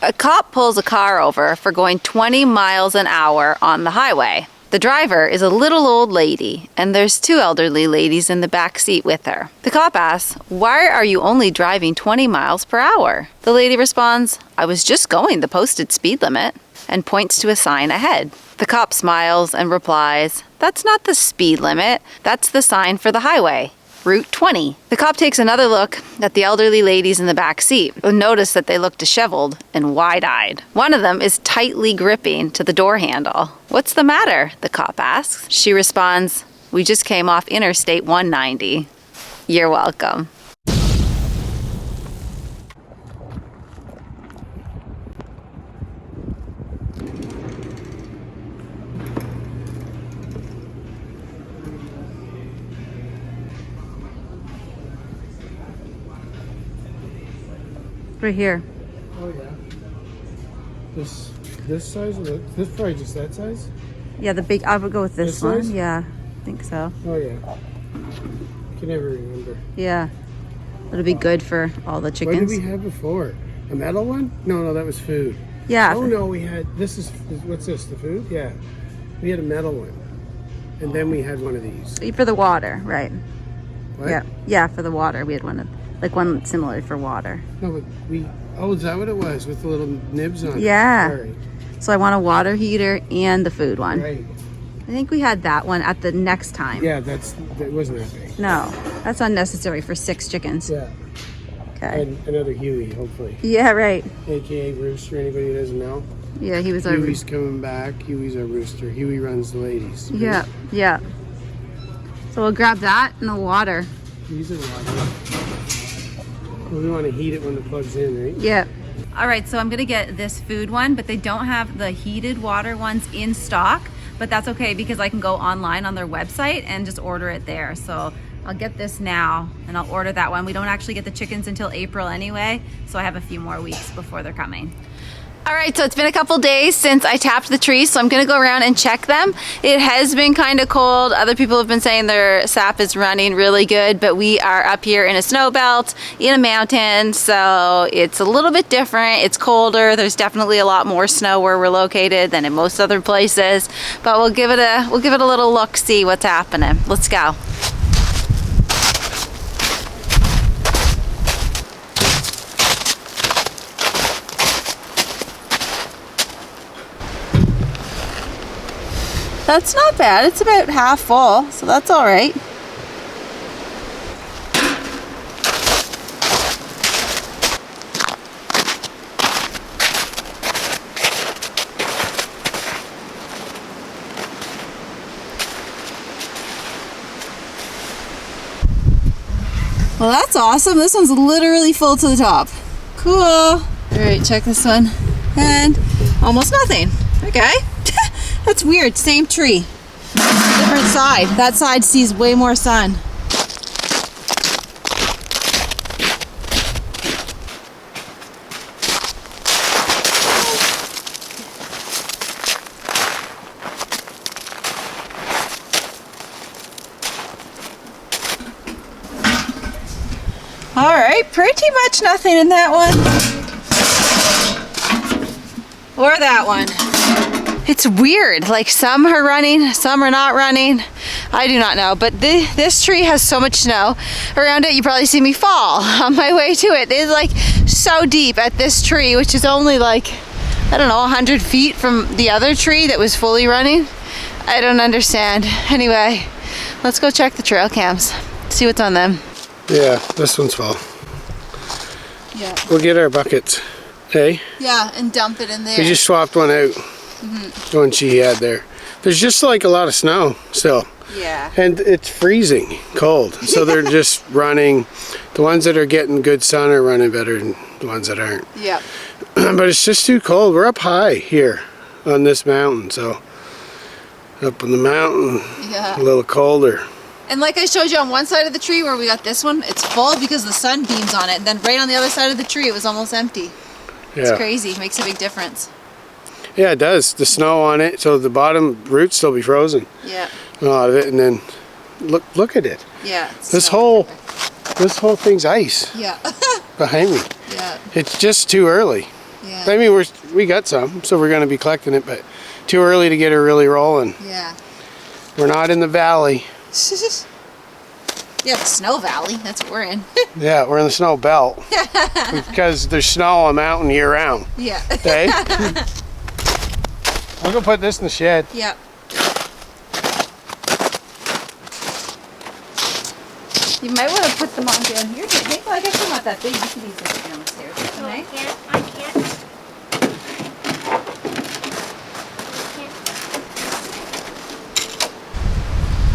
A cop pulls a car over for going 20 miles an hour on the highway. The driver is a little old lady, and there's 2 elderly ladies in the back seat with her. The cop asks, "Why are you only driving 20 miles per hour?" The lady responds, "I was just going the posted speed limit," and points to a sign ahead. The cop smiles and replies, "That's not the speed limit. That's the sign for the highway. Route 20. The cop takes another look at the elderly ladies in the back seat and notices that they look disheveled and wide-eyed. One of them is tightly gripping to the door handle. "What's the matter?" the cop asks. She responds, "We just came off Interstate 190. You're welcome. Right here. Oh yeah. This size? Or this probably just that size? Yeah, the big, I would go with this one. Size? Yeah, I think so. Oh yeah. I can never remember. Yeah. It'll be good for all the chickens. What did we have before? A metal one? No, that was food. Yeah. Oh no, we had, what's this, the food? Yeah. We had a metal one. And then we had one of these. For the water, right. What? Yeah. Yeah, for the water. We had one similar for water. No, but is that what it was with the little nibs on it? Yeah. Sorry. So I want a water heater and the food one. Right. I think we had that one at the next time. Yeah, that wasn't that big. No, that's unnecessary for 6 chickens. Yeah. Okay. And another Huey, hopefully. Yeah, right. AKA Rooster, anybody who doesn't know. Yeah, he was our... Huey's coming back. Huey's our rooster. Huey runs the ladies. Yeah, yeah. So we'll grab that and the water. These are water. Well, we want to heat it when it plugs in, right? Yeah. All right, so I'm gonna get this food one, but they don't have the heated water ones in stock, but that's okay because I can go online on their website and just order it there. So I'll get this now and I'll order that one. We don't actually get the chickens until April anyway, so I have a few more weeks before they're coming. All right, so it's been a couple days since I tapped the trees, so I'm gonna go around and check them. It has been kind of cold. Other people have been saying their sap is running really good, but we are up here in a snow belt, in a mountain, so it's a little bit different. It's colder. There's definitely a lot more snow where we're located than in most other places, but we'll give it a little look, see what's happening. Let's go. That's not bad. It's about half full, so that's all right. Well, that's awesome. This one's literally full to the top. Cool. All right, check this one. And almost nothing. Okay. That's weird. Same tree. Different side. That side sees way more sun. All right, pretty much nothing in that one. Or that one. It's weird, like some are running, some are not running. I do not know, but this tree has so much snow around it, you probably see me fall on my way to it. It's like so deep at this tree, which is only like, I don't know, 100 feet from the other tree that was fully running. I don't understand. Anyway, let's go check the trail cams, see what's on them. Yeah, this one's full. Yeah. We'll get our buckets, hey? Yeah, and dump it in there. We just swapped one out. The one she had there. There's just like a lot of snow still. Yeah. And it's freezing cold. So they're just running. The ones that are getting good sun are running better than the ones that aren't. Yep. But it's just too cold. We're up high here on this mountain. So up on the mountain, yeah, a little colder. And like I showed you on one side of the tree where we got this one, it's full because the sun beams on it. And then right on the other side of the tree, it was almost empty. Yeah. It's crazy. It makes a big difference. Yeah, it does. The snow on it, so the bottom roots still be frozen. Yeah. A lot of it, and then look at it. Yeah. This whole thing's ice. Yeah. Behind me. Yeah. It's just too early. Yeah. I mean, we got some, so we're going to be collecting it, but too early to get her really rolling. Yeah. We're not in the valley. Yeah, the Snow Valley. That's what we're in. Yeah, we're in the snow belt because there's snow on the mountain year round. Yeah. Okay. I'm gonna put this in the shed. Yep. You might want to put them on down here. Well, I guess they're not that big. You can use them downstairs. No, I Right? can't. I can't.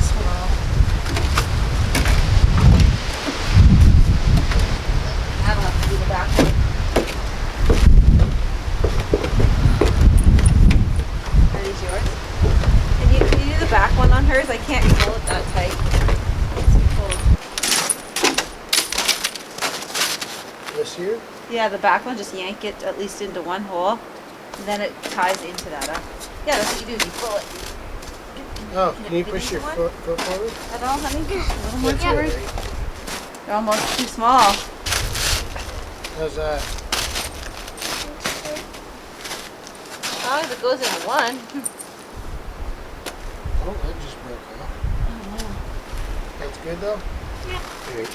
Swirl. That'll have to be the back one. Are these yours? Can you do the back one on hers? I can't pull it that tight. It's too cold. This here? Yeah, the back one, just yank it at least into one hole, and then it ties into that up. Yeah, that's what you do, you pull it. Oh, can you push your foot forward? At all, honey? A little more That's forward. all right. They're almost too small. How's that? As long as it goes into one. Oh, that just broke off. That's good though? Yeah. Okay.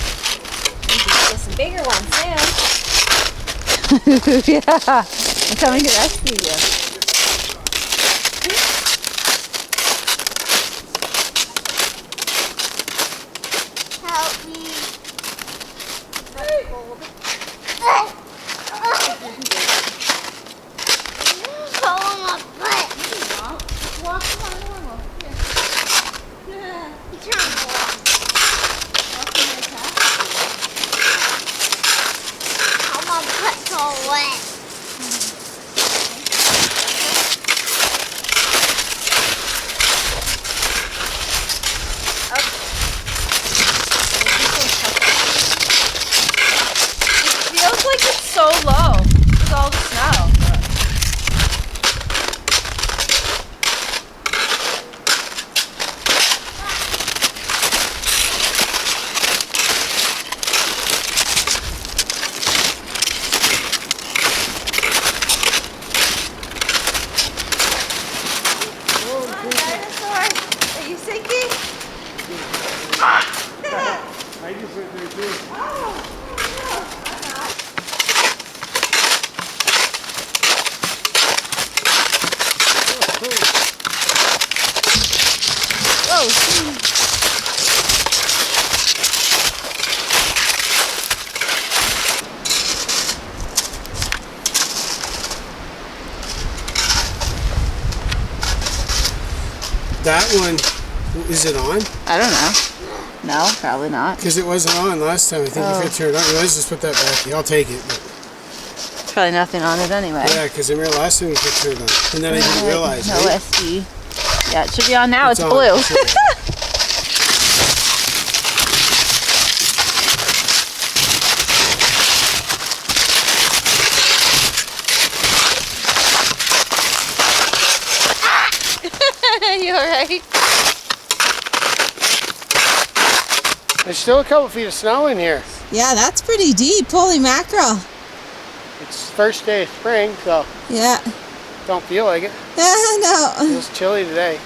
There's some bigger ones soon. Yeah, I'm coming to rescue you. Help me. That's cold. Oh, my butt. Walk on normal. Yeah. Turn around. Oh, my butt's all wet. It feels like it's so low with all the snow. Dinosaur. Are you sinking? I just went there too. That one, is it on? I don't know. No, probably not. Because it wasn't on last time. I think you could turn it on. Let's just put that back. I'll take it. But, Probably nothing on it anyway. yeah, because I remember last time you could turn it on. And then I didn't realize. No right? SD. Yeah, it should be on now. It's on. blue. Sure. You alright? There's still a couple feet of snow in here. Yeah, that's pretty deep. Holy mackerel. It's first day of spring, so Yeah. don't feel like it. No. It's chilly today.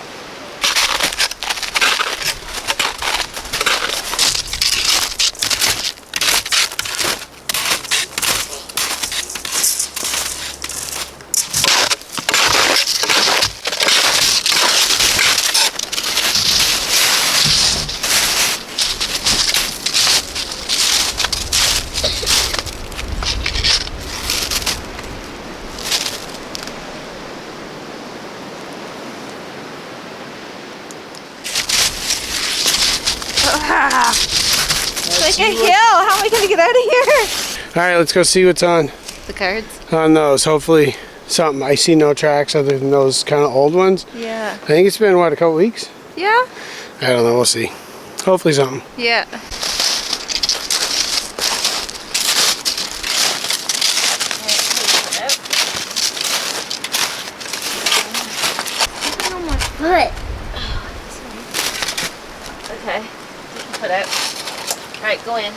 It's like a hill. How am I going to get out of here? All right, let's go see what's on The cards? those. Hopefully something. I see no tracks other than those kind of old ones. Yeah. I think it's been, what, a couple weeks? Yeah? I don't know. We'll see. Hopefully something. Yeah. Foot. Okay. You can put out. All right, go in.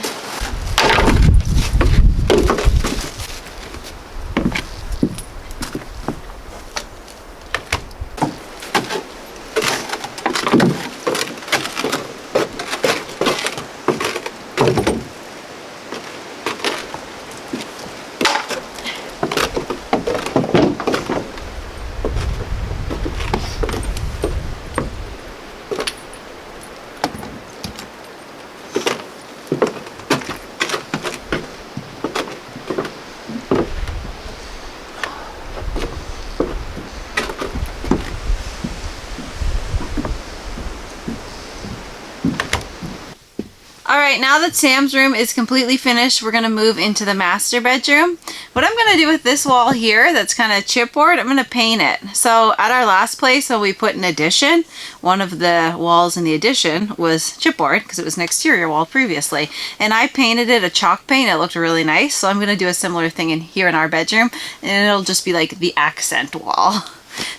All right, now that Sam's room is completely finished, we're gonna move into the master bedroom. What I'm gonna do with this wall here that's kind of chipboard, I'm gonna paint it. So at our last place, when we put an addition, one of the walls in the addition was chipboard because it was an exterior wall previously. And I painted it a chalk paint, it looked really nice. So I'm gonna do a similar thing in here in our bedroom, and it'll just be like the accent wall.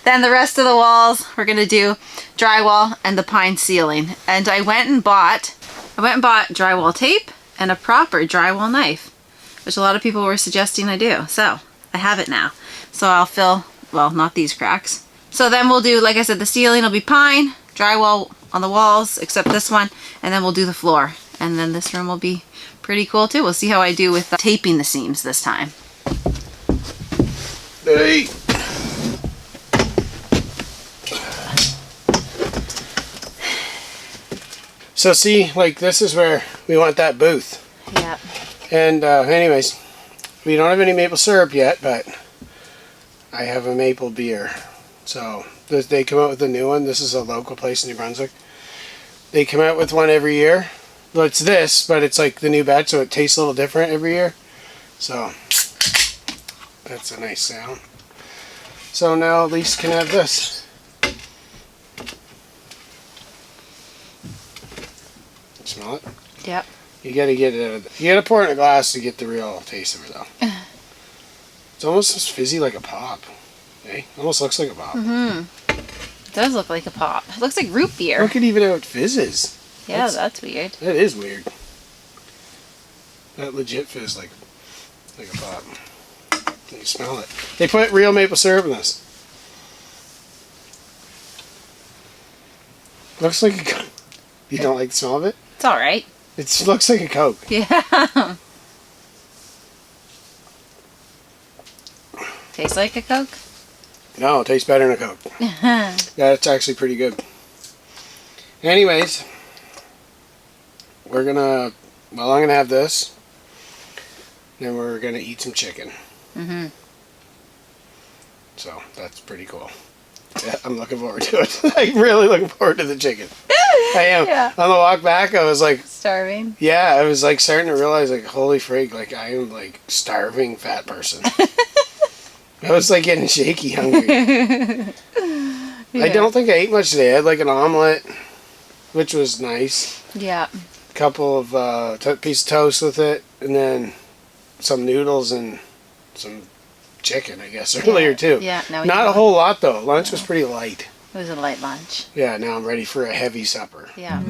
Then the rest of the walls, we're gonna do drywall and the pine ceiling. And I went and bought drywall tape and a proper drywall knife, which a lot of people were suggesting I do. So I have it now. So I'll fill, well, not these cracks. So then we'll do, like I said, the ceiling will be pine, drywall on the walls, except this one, and then we'll do the floor. And then this room will be pretty cool too. We'll see how I do with taping the seams this time. Hey! So see, like this is where we want that booth. Yep. And anyways, we don't have any maple syrup yet, but I have a maple beer. So they come out with a new one. This is a local place in New Brunswick. They come out with one every year. Well, it's this, but it's like the new batch, so it tastes a little different every year. So that's a nice sound. So now Elise can have this. Smell it? Yep. You gotta get it out of you gotta pour it in a glass to get the real taste of it though. It's almost as fizzy like a pop. Eh? Almost looks like a pop. It does look like a pop. It looks like root beer. Look at even how it fizzes. Yeah, that's weird. That is weird. That legit fizz like a pop. You can smell it. They put real maple syrup in this. Looks like a Coke. You don't like the smell of it? It's all right. It looks like a Coke. Yeah. Tastes like a Coke? No, it tastes better than a Coke. Yeah, it's actually pretty good. Anyways, I'm gonna have this. Then we're gonna eat some chicken. So that's pretty cool. Yeah, I'm looking forward to it. I'm really looking forward to the chicken. I am. Yeah. On the walk back, I was like, starving. yeah, I was like starting to realize, like, holy frig, like I am like starving fat person. I was like getting shaky hungry. Yeah. I don't think I ate much today. I had like an omelet, which was nice. Yeah. A couple of piece of toast with it, and then some noodles and some chicken, I guess, earlier too. Yeah. No, Not a whole lot though. Lunch was pretty light. It was a light lunch. Yeah, now I'm ready for a heavy supper. Yeah.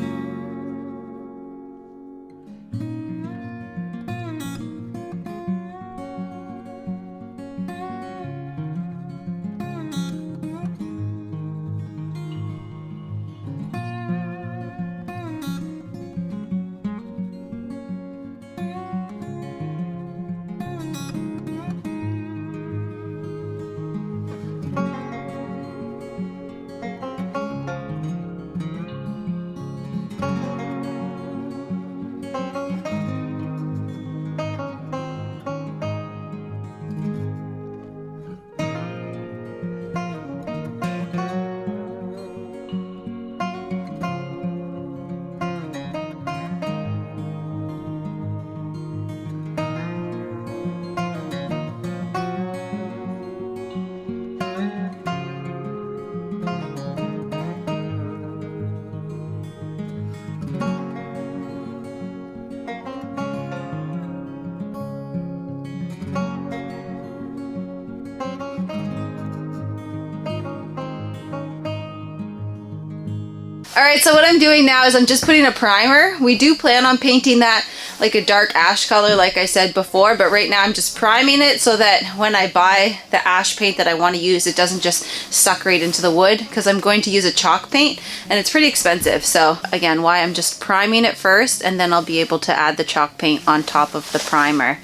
Alright, so what I'm doing now is I'm just putting a primer. We do plan on painting that like a dark ash color like I said before, but right now I'm just priming it so that when I buy the ash paint that I want to use, it doesn't just suck right into the wood, because I'm going to use a chalk paint and it's pretty expensive. So again, why I'm just priming it first, and then I'll be able to add the chalk paint on top of the primer.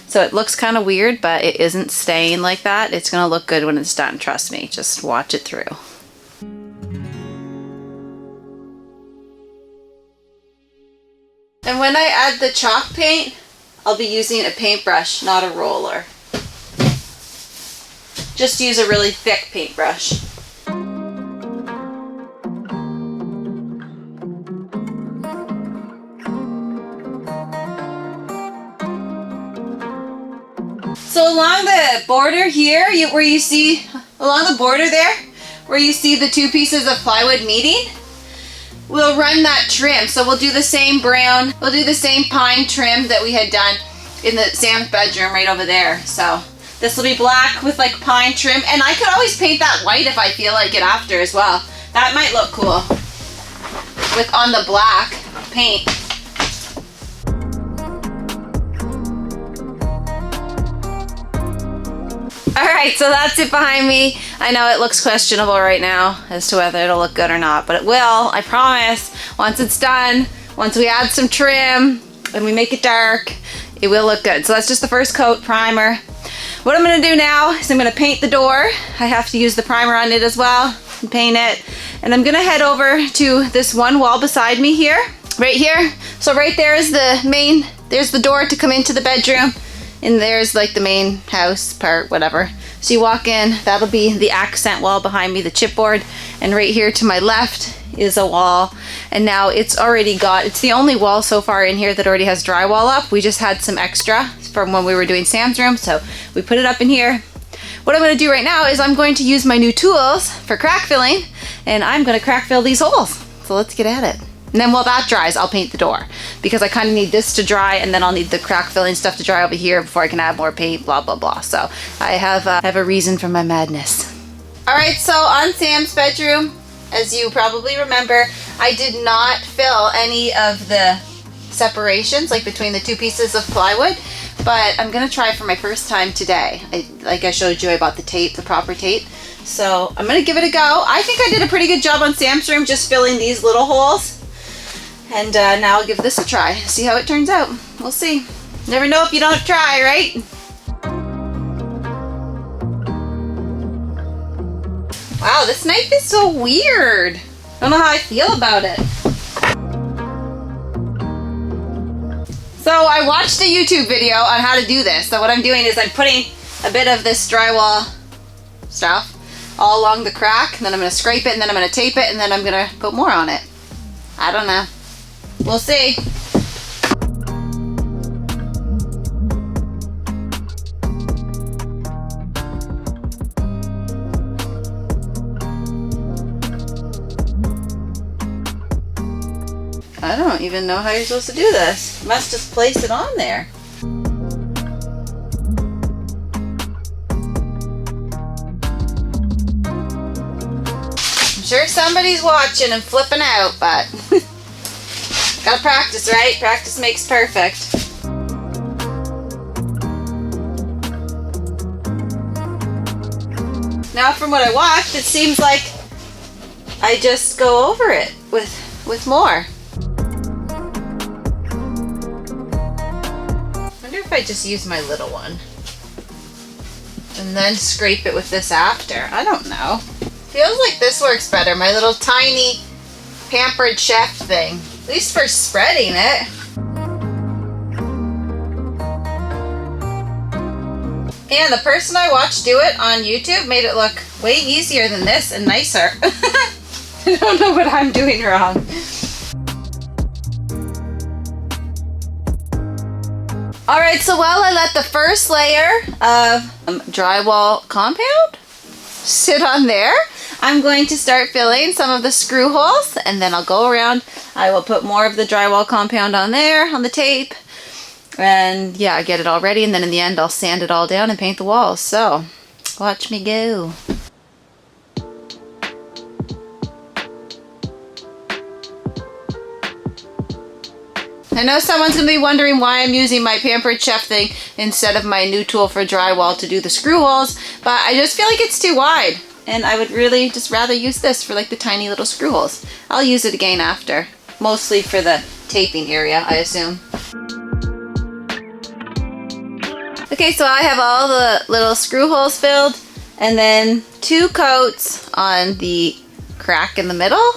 So it looks kind of weird, but it isn't staying like that. It's going to look good when it's done, trust me. Just watch it through. And when I add the chalk paint, I'll be using a paintbrush, not a roller. Just use a really thick paintbrush. So along the border here, where you see, along the border there, where you see the two pieces of plywood meeting, we'll run that trim. So we'll do the same brown, we'll do the same pine trim that we had done in the Sam's bedroom right over there. So this will be black with like pine trim, and I could always paint that white if I feel like it after as well. That might look cool with on the black paint. Alright, so that's it behind me. I know it looks questionable right now as to whether it'll look good or not, but it will, I promise. Once it's done, once we add some trim and we make it dark, it will look good. So that's just the first coat, primer. What I'm going to do now is I'm going to paint the door. I have to use the primer on it as well and paint it. And I'm going to head over to this one wall beside me here, right here. So right there is the main, there's the door to come into the bedroom. And there's like the main house part, whatever. So you walk in, that'll be the accent wall behind me, the chipboard. And right here to my left is a wall. And now it's already got, it's the only wall so far in here that already has drywall up. We just had some extra from when we were doing Sam's room, so we put it up in here. What I'm gonna do right now is I'm going to use my new tools for crack filling, and I'm gonna crack fill these holes. So let's get at it. And then while that dries, I'll paint the door, because I kind of need this to dry, and then I'll need the crack filling stuff to dry over here before I can add more paint, blah, blah, blah. So I have a reason for my madness. All right, so on Sam's bedroom, as you probably remember, I did not fill any of the separations, like between the two pieces of plywood, but I'm gonna try for my first time today. Like I showed you, I bought the tape, the proper tape. So I'm gonna give it a go. I think I did a pretty good job on Sam's room just filling these little holes. And now I'll give this a try, see how it turns out. We'll see. Never know if you don't try, right? Wow, this knife is so weird. I don't know how I feel about it. So I watched a YouTube video on how to do this. So what I'm doing is I'm putting a bit of this drywall stuff all along the crack, and then I'm gonna scrape it, and then I'm gonna tape it, and then I'm gonna put more on it. I don't know. We'll see. I don't even know how you're supposed to do this. You must just place it on there. I'm sure somebody's watching and flipping out, but gotta practice, right? Practice makes perfect. Now from what I watched, it seems like I just go over it with more. I wonder if I just use my little one and then scrape it with this after. I don't know. Feels like this works better. My little tiny pampered chef thing. At least for spreading it. And the person I watched do it on YouTube made it look way easier than this and nicer. I don't know what I'm doing wrong. Alright, so while I let the first layer of drywall compound sit on there, I'm going to start filling some of the screw holes, and then I'll go around. I will put more of the drywall compound on there, on the tape, and yeah, get it all ready, and then in the end I'll sand it all down and paint the walls. So, watch me go. I know someone's going to be wondering why I'm using my Pampered Chef thing instead of my new tool for drywall to do the screw holes, but I just feel like it's too wide, and I would really just rather use this for like the tiny little screw holes. I'll use it again after, mostly for the taping area, I assume. Okay, so I have all the little screw holes filled, and then 2 coats on the crack in the middle.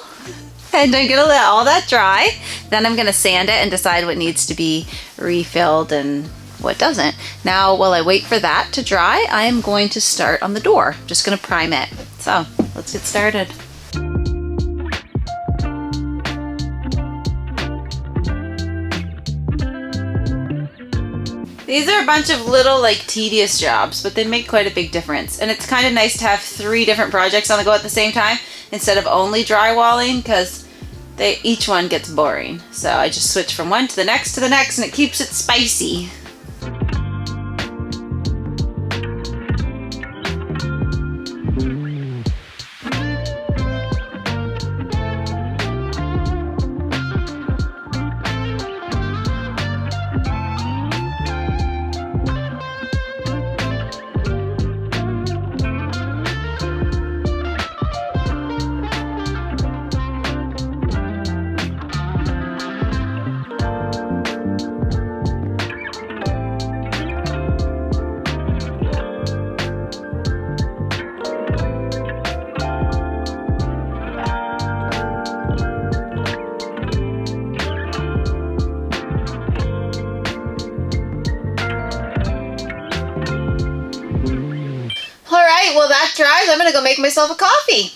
And I'm gonna let all that dry. Then I'm gonna sand it and decide what needs to be refilled and what doesn't. Now, while I wait for that to dry, I am going to start on the door. Just gonna prime it. So, let's get started. These are a bunch of little, like, tedious jobs, but they make quite a big difference. And it's kind of nice to have 3 different projects on the go at the same time instead of only drywalling, because each one gets boring. So I just switch from one to the next, and it keeps it spicy. Alright, well that dries. I'm gonna go make myself a coffee.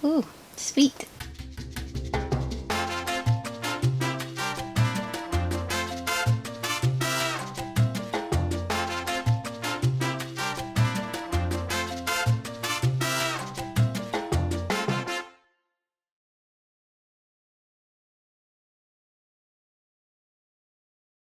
Ooh, sweet.